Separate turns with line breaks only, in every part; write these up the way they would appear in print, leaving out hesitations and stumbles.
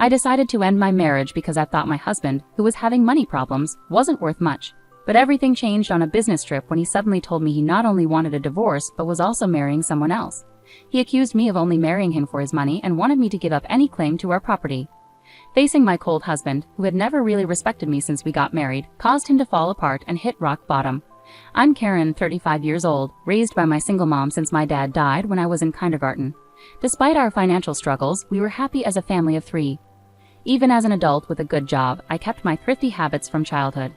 I decided to end my marriage because I thought my husband, who was having money problems, wasn't worth much. But everything changed on a business trip when he suddenly told me he not only wanted a divorce but was also marrying someone else. He accused me of only marrying him for his money and wanted me to give up any claim to our property. Facing my cold husband, who had never really respected me since we got married, caused him to fall apart and hit rock bottom. I'm Karen, 35 years old, raised by my single mom since my dad died when I was in kindergarten. Despite our financial struggles, we were happy as a family of 3. Even as an adult with a good job, I kept my thrifty habits from childhood.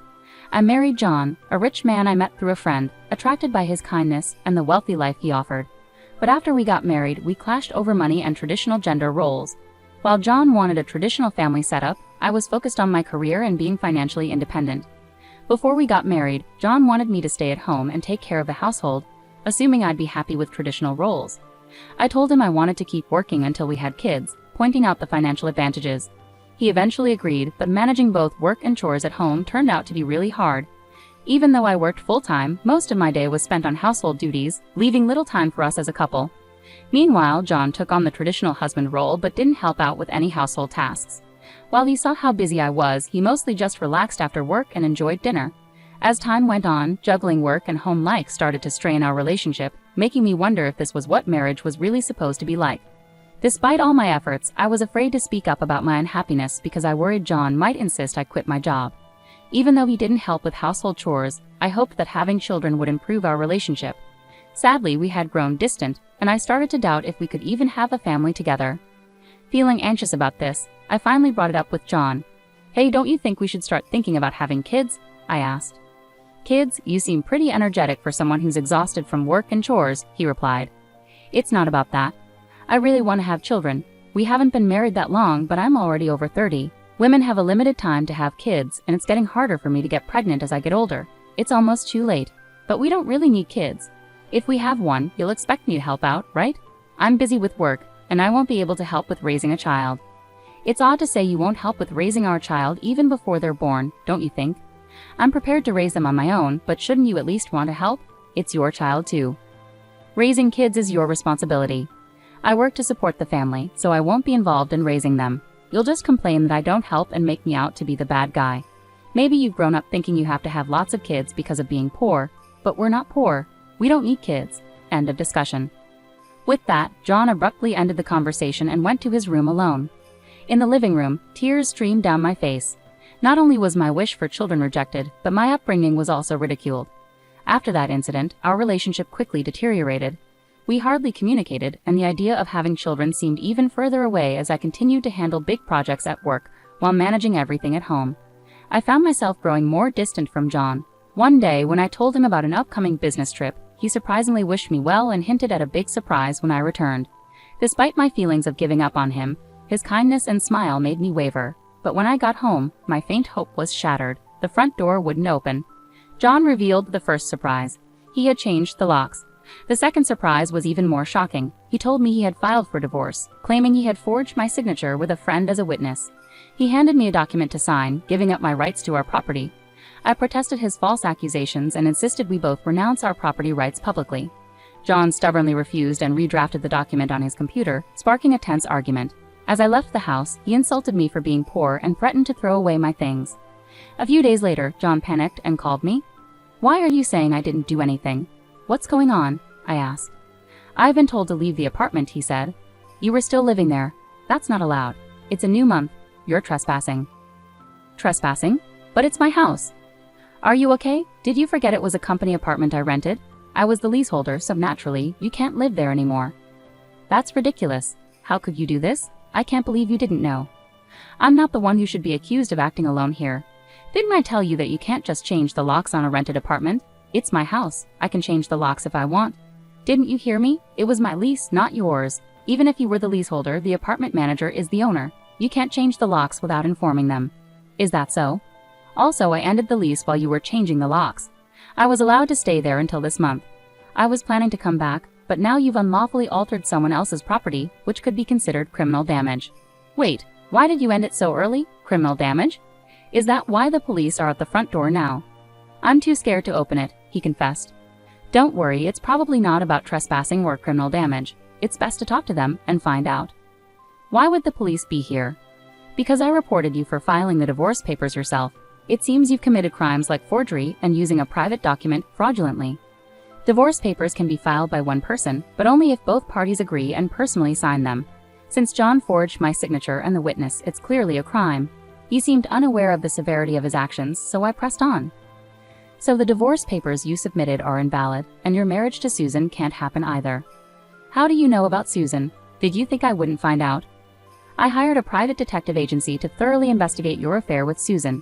I married John, a rich man I met through a friend, attracted by his kindness and the wealthy life he offered. But after we got married, we clashed over money and traditional gender roles. While John wanted a traditional family setup, I was focused on my career and being financially independent. Before we got married, John wanted me to stay at home and take care of the household, assuming I'd be happy with traditional roles. I told him I wanted to keep working until we had kids, pointing out the financial advantages. He eventually agreed, but managing both work and chores at home turned out to be really hard. Even though I worked full-time, most of my day was spent on household duties, leaving little time for us as a couple. Meanwhile, John took on the traditional husband role but didn't help out with any household tasks. While he saw how busy I was, he mostly just relaxed after work and enjoyed dinner. As time went on, juggling work and home life started to strain our relationship, making me wonder if this was what marriage was really supposed to be like. Despite all my efforts, I was afraid to speak up about my unhappiness because I worried John might insist I quit my job. Even though he didn't help with household chores, I hoped that having children would improve our relationship. Sadly, we had grown distant, and I started to doubt if we could even have a family together. Feeling anxious about this, I finally brought it up with John. "Hey, don't you think we should start thinking about having kids?" I asked. "Kids? You seem pretty energetic for someone who's exhausted from work and chores," he replied. "It's not about that. I really want to have children. We haven't been married that long, but I'm already over 30. Women have a limited time to have kids, and it's getting harder for me to get pregnant as I get older. It's almost too late. But we don't really need kids. If we have one, you'll expect me to help out, right? I'm busy with work, and I won't be able to help with raising a child." "It's odd to say you won't help with raising our child even before they're born, don't you think? I'm prepared to raise them on my own, but shouldn't you at least want to help? It's your child too. Raising kids is your responsibility. I work to support the family, so I won't be involved in raising them. You'll just complain that I don't help and make me out to be the bad guy. Maybe you've grown up thinking you have to have lots of kids because of being poor, but we're not poor. We don't need kids." End of discussion. With that, John abruptly ended the conversation and went to his room alone. In the living room, tears streamed down my face. Not only was my wish for children rejected, but my upbringing was also ridiculed. After that incident, our relationship quickly deteriorated. We hardly communicated, and the idea of having children seemed even further away as I continued to handle big projects at work while managing everything at home. I found myself growing more distant from John. One day, when I told him about an upcoming business trip, he surprisingly wished me well and hinted at a big surprise when I returned. Despite my feelings of giving up on him, his kindness and smile made me waver. But when I got home, my faint hope was shattered. The front door wouldn't open. John revealed the first surprise. He had changed the locks. The second surprise was even more shocking. He told me he had filed for divorce, claiming he had forged my signature with a friend as a witness. He handed me a document to sign, giving up my rights to our property. I protested his false accusations and insisted we both renounce our property rights publicly. John stubbornly refused and redrafted the document on his computer, sparking a tense argument. As I left the house, he insulted me for being poor and threatened to throw away my things. A few days later, John panicked and called me. "Why are you saying I didn't do anything? What's going on?" I asked. "I've been told to leave the apartment," he said. "You were still living there. That's not allowed. It's a new month. You're trespassing." "Trespassing? But it's my house." "Are you okay? Did you forget it was a company apartment I rented? I was the leaseholder, so naturally, you can't live there anymore." "That's ridiculous. How could you do this? I can't believe you didn't know. I'm not the one who should be accused of acting alone here. Didn't I tell you that you can't just change the locks on a rented apartment? It's my house. I can change the locks if I want. Didn't you hear me? It was my lease, not yours. Even if you were the leaseholder, the apartment manager is the owner. You can't change the locks without informing them. Is that so? Also, I ended the lease while you were changing the locks. I was allowed to stay there until this month. I was planning to come back, but now you've unlawfully altered someone else's property, which could be considered criminal damage." "Wait, why did you end it so early? Criminal damage? Is that why the police are at the front door now?" "I'm too scared to open it," he confessed. "Don't worry, it's probably not about trespassing or criminal damage. It's best to talk to them and find out." "Why would the police be here?" Because I reported you for filing the divorce papers yourself. It seems you've committed crimes like forgery and using a private document fraudulently. Divorce papers can be filed by one person, but only if both parties agree and personally sign them. Since John forged my signature and the witness, it's clearly a crime. He seemed unaware of the severity of his actions, so I pressed on. So the divorce papers you submitted are invalid, and your marriage to Susan can't happen either. How do you know about Susan? Did you think I wouldn't find out? I hired a private detective agency to thoroughly investigate your affair with Susan.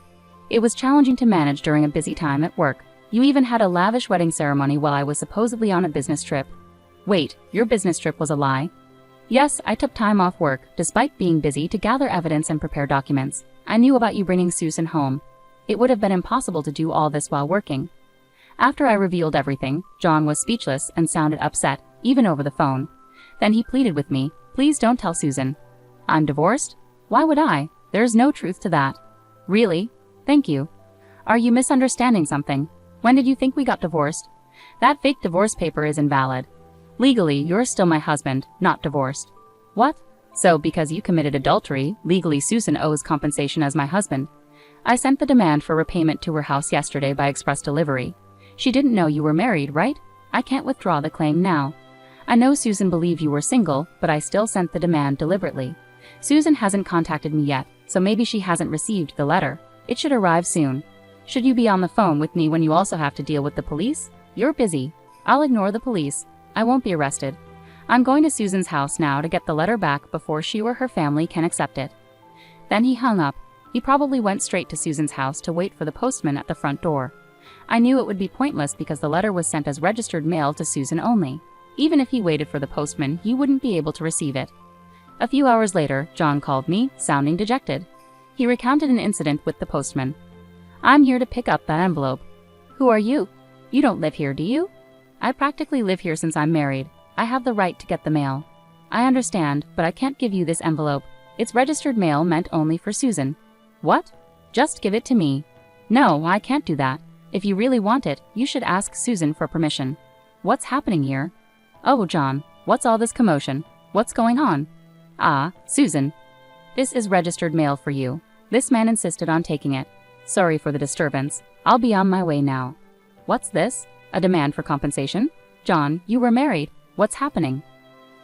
It was challenging to manage during a busy time at work. You even had a lavish wedding ceremony while I was supposedly on a business trip. Wait, your business trip was a lie? Yes, I took time off work, despite being busy, to gather evidence and prepare documents. I knew about you bringing Susan home. It would have been impossible to do all this while working. After I revealed everything, John was speechless and sounded upset, even over the phone. Then he pleaded with me, "Please don't tell Susan. I'm divorced? Why would I? There's no truth to that." Really? Thank you. Are you misunderstanding something? When did you think we got divorced? That fake divorce paper is invalid. Legally, you're still my husband, not divorced. What? So because you committed adultery, legally Susan owes compensation as my husband. I sent the demand for repayment to her house yesterday by express delivery. She didn't know you were married, right? I can't withdraw the claim now. I know Susan believed you were single, but I still sent the demand deliberately. Susan hasn't contacted me yet, so maybe she hasn't received the letter. It should arrive soon. Should you be on the phone with me when you also have to deal with the police? You're busy. I'll ignore the police. I won't be arrested. I'm going to Susan's house now to get the letter back before she or her family can accept it. Then he hung up. He probably went straight to Susan's house to wait for the postman at the front door. I knew it would be pointless because the letter was sent as registered mail to Susan only. Even if he waited for the postman, he wouldn't be able to receive it. A few hours later, John called me, sounding dejected. He recounted an incident with the postman. "I'm here to pick up that envelope." "Who are you? You don't live here, do you?" "I practically live here since I'm married. I have the right to get the mail." "I understand, but I can't give you this envelope. It's registered mail meant only for Susan." "What? Just give it to me." "No, I can't do that. If you really want it, you should ask Susan for permission." "What's happening here?" "Oh, John, what's all this commotion? What's going on?" "Ah, Susan. This is registered mail for you. This man insisted on taking it. Sorry for the disturbance. I'll be on my way now." "What's this? A demand for compensation?" "John, you were married. What's happening?"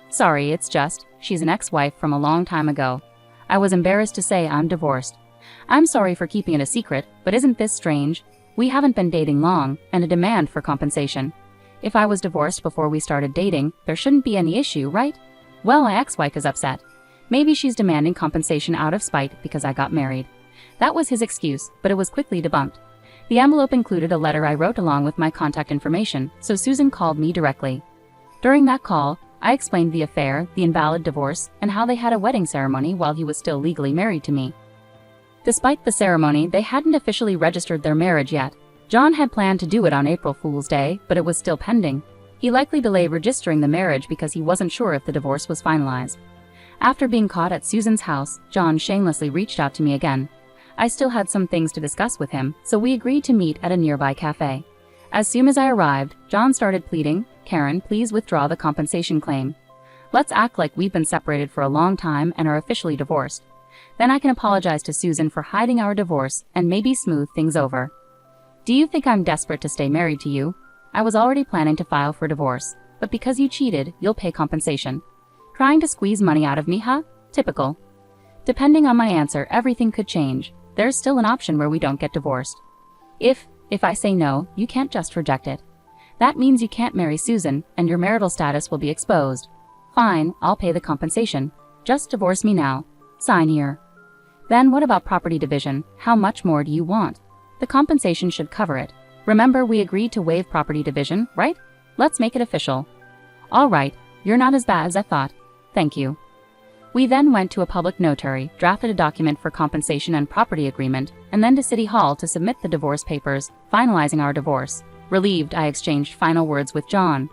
"Sorry, it's just, she's an ex-wife from a long time ago. I was embarrassed to say I'm divorced. I'm sorry for keeping it a secret, but isn't this strange? We haven't been dating long, and a demand for compensation. If I was divorced before we started dating, there shouldn't be any issue, right? Well, my ex-wife is upset. Maybe she's demanding compensation out of spite because I got married." That was his excuse, but it was quickly debunked. The envelope included a letter I wrote along with my contact information, so Susan called me directly. During that call, I explained the affair, the invalid divorce, and how they had a wedding ceremony while he was still legally married to me. Despite the ceremony, they hadn't officially registered their marriage yet. John had planned to do it on April Fool's Day, but it was still pending. He likely delayed registering the marriage because he wasn't sure if the divorce was finalized. After being caught at Susan's house, John shamelessly reached out to me again. I still had some things to discuss with him, so we agreed to meet at a nearby cafe. As soon as I arrived, John started pleading, "Karen, please withdraw the compensation claim. Let's act like we've been separated for a long time and are officially divorced. Then I can apologize to Susan for hiding our divorce and maybe smooth things over." "Do you think I'm desperate to stay married to you? I was already planning to file for divorce, but because you cheated, you'll pay compensation. Trying to squeeze money out of me, huh? Typical." Depending on my answer, everything could change. There's still an option where we don't get divorced. If I say no, you can't just reject it. That means you can't marry Susan, and your marital status will be exposed. Fine, I'll pay the compensation. Just divorce me now. Sign here. Then what about property division? How much more do you want? The compensation should cover it. Remember, we agreed to waive property division, right? Let's make it official. All right, you're not as bad as I thought. Thank you. We then went to a public notary, drafted a document for compensation and property agreement, and then to City Hall to submit the divorce papers, finalizing our divorce. Relieved, I exchanged final words with John.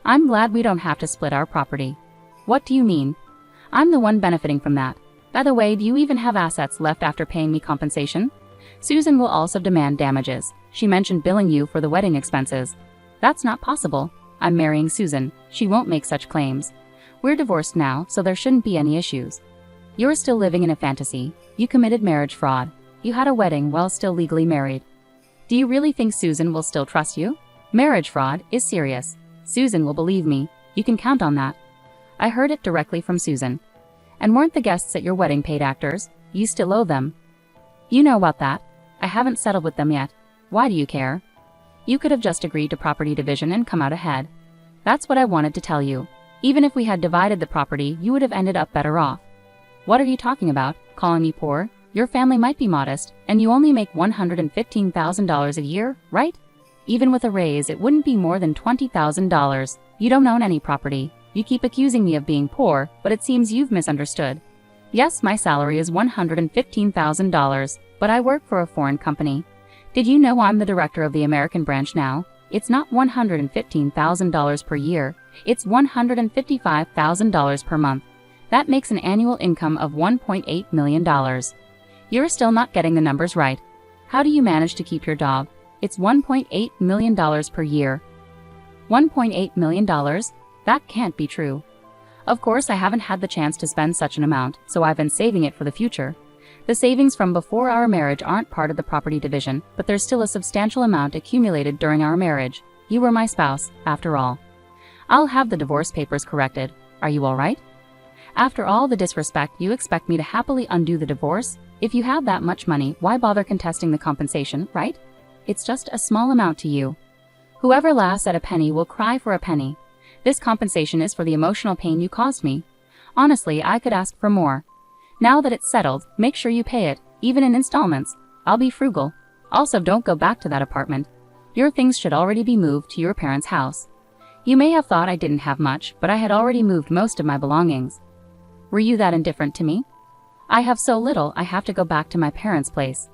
"I'm glad we don't have to split our property." "What do you mean?" "I'm the one benefiting from that. By the way, do you even have assets left after paying me compensation?" "Susan will also demand damages. She mentioned billing you for the wedding expenses." "That's not possible. I'm marrying Susan. She won't make such claims. We're divorced now, so there shouldn't be any issues." You're still living in a fantasy. You committed marriage fraud. You had a wedding while still legally married. Do you really think Susan will still trust you? Marriage fraud is serious. Susan will believe me. You can count on that. I heard it directly from Susan. And weren't the guests at your wedding paid actors? You still owe them. You know about that. I haven't settled with them yet. Why do you care? You could have just agreed to property division and come out ahead. That's what I wanted to tell you. Even if we had divided the property, you would have ended up better off. What are you talking about? Calling me poor? Your family might be modest, and you only make $115,000 a year, right? Even with a raise, it wouldn't be more than $20,000. You don't own any property. You keep accusing me of being poor, but it seems you've misunderstood. Yes, my salary is $115,000, but I work for a foreign company. Did you know I'm the director of the American branch now? It's not $115,000 per year. It's $155,000 per month. That makes an annual income of $1.8 million. You're still not getting the numbers right. How do you manage to keep your job? It's $1.8 million per year. $1.8 million? That can't be true. Of course, I haven't had the chance to spend such an amount, so I've been saving it for the future. The savings from before our marriage aren't part of the property division, but there's still a substantial amount accumulated during our marriage. You were my spouse, after all. I'll have the divorce papers corrected. Are you all right? After all the disrespect, you expect me to happily undo the divorce? If you have that much money, why bother contesting the compensation, right? It's just a small amount to you. Whoever laughs at a penny will cry for a penny. This compensation is for the emotional pain you caused me. Honestly, I could ask for more. Now that it's settled, make sure you pay it, even in installments. I'll be frugal. Also, don't go back to that apartment. Your things should already be moved to your parents' house. You may have thought I didn't have much, but I had already moved most of my belongings. Were you that indifferent to me? I have so little, I have to go back to my parents' place.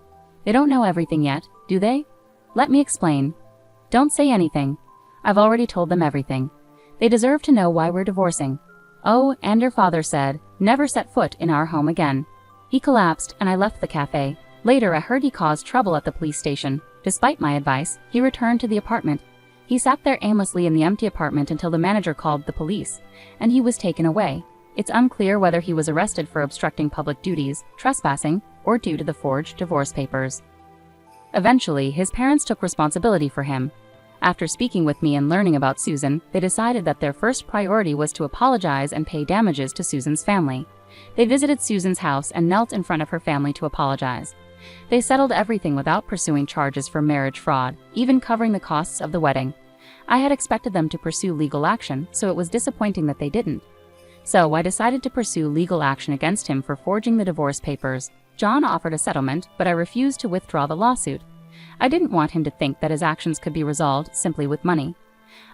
They don't know everything yet, do they? Let me explain. Don't say anything. I've already told them everything. They deserve to know why we're divorcing. Oh, and your father said, never set foot in our home again. He collapsed and I left the cafe. Later I heard he caused trouble at the police station. Despite my advice, he returned to the apartment. He sat there aimlessly in the empty apartment until the manager called the police, and he was taken away. It's unclear whether he was arrested for obstructing public duties, trespassing, or due to the forged divorce papers. Eventually, his parents took responsibility for him. After speaking with me and learning about Susan, they decided that their first priority was to apologize and pay damages to Susan's family. They visited Susan's house and knelt in front of her family to apologize. They settled everything without pursuing charges for marriage fraud, even covering the costs of the wedding. I had expected them to pursue legal action, so it was disappointing that they didn't. So I decided to pursue legal action against him for forging the divorce papers. John offered a settlement, but I refused to withdraw the lawsuit. I didn't want him to think that his actions could be resolved simply with money.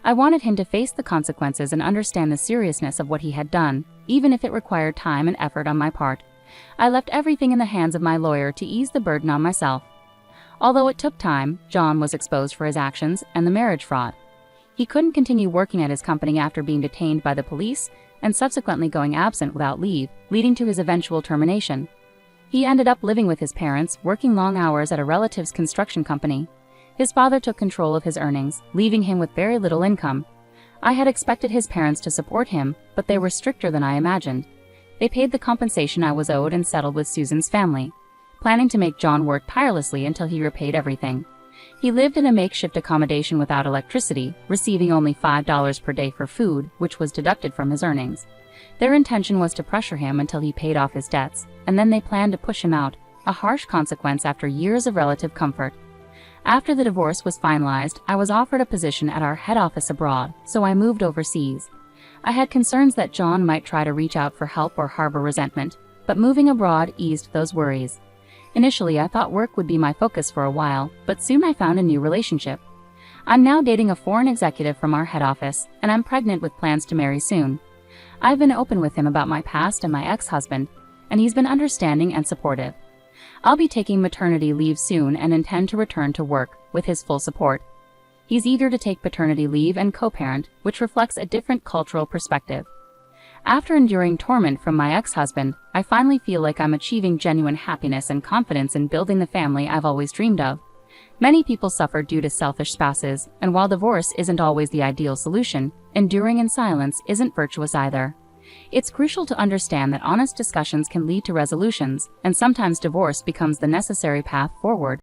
I wanted him to face the consequences and understand the seriousness of what he had done, even if it required time and effort on my part. I left everything in the hands of my lawyer to ease the burden on myself. Although it took time, John was exposed for his actions and the marriage fraud. He couldn't continue working at his company after being detained by the police and subsequently going absent without leave, leading to his eventual termination. He ended up living with his parents, working long hours at a relative's construction company. His father took control of his earnings, leaving him with very little income. I had expected his parents to support him, but they were stricter than I imagined. They paid the compensation I was owed and settled with Susan's family, planning to make John work tirelessly until he repaid everything. He lived in a makeshift accommodation without electricity, receiving only $5 per day for food, which was deducted from his earnings. Their intention was to pressure him until he paid off his debts, and then they planned to push him out, a harsh consequence after years of relative comfort. After the divorce was finalized, I was offered a position at our head office abroad, so I moved overseas. I had concerns that John might try to reach out for help or harbor resentment, but moving abroad eased those worries. Initially, I thought work would be my focus for a while, but soon I found a new relationship. I'm now dating a foreign executive from our head office, and I'm pregnant with plans to marry soon. I've been open with him about my past and my ex-husband, and he's been understanding and supportive. I'll be taking maternity leave soon and intend to return to work, with his full support. He's eager to take paternity leave and co-parent, which reflects a different cultural perspective. After enduring torment from my ex-husband, I finally feel like I'm achieving genuine happiness and confidence in building the family I've always dreamed of. Many people suffer due to selfish spouses, and while divorce isn't always the ideal solution, enduring in silence isn't virtuous either. It's crucial to understand that honest discussions can lead to resolutions, and sometimes divorce becomes the necessary path forward.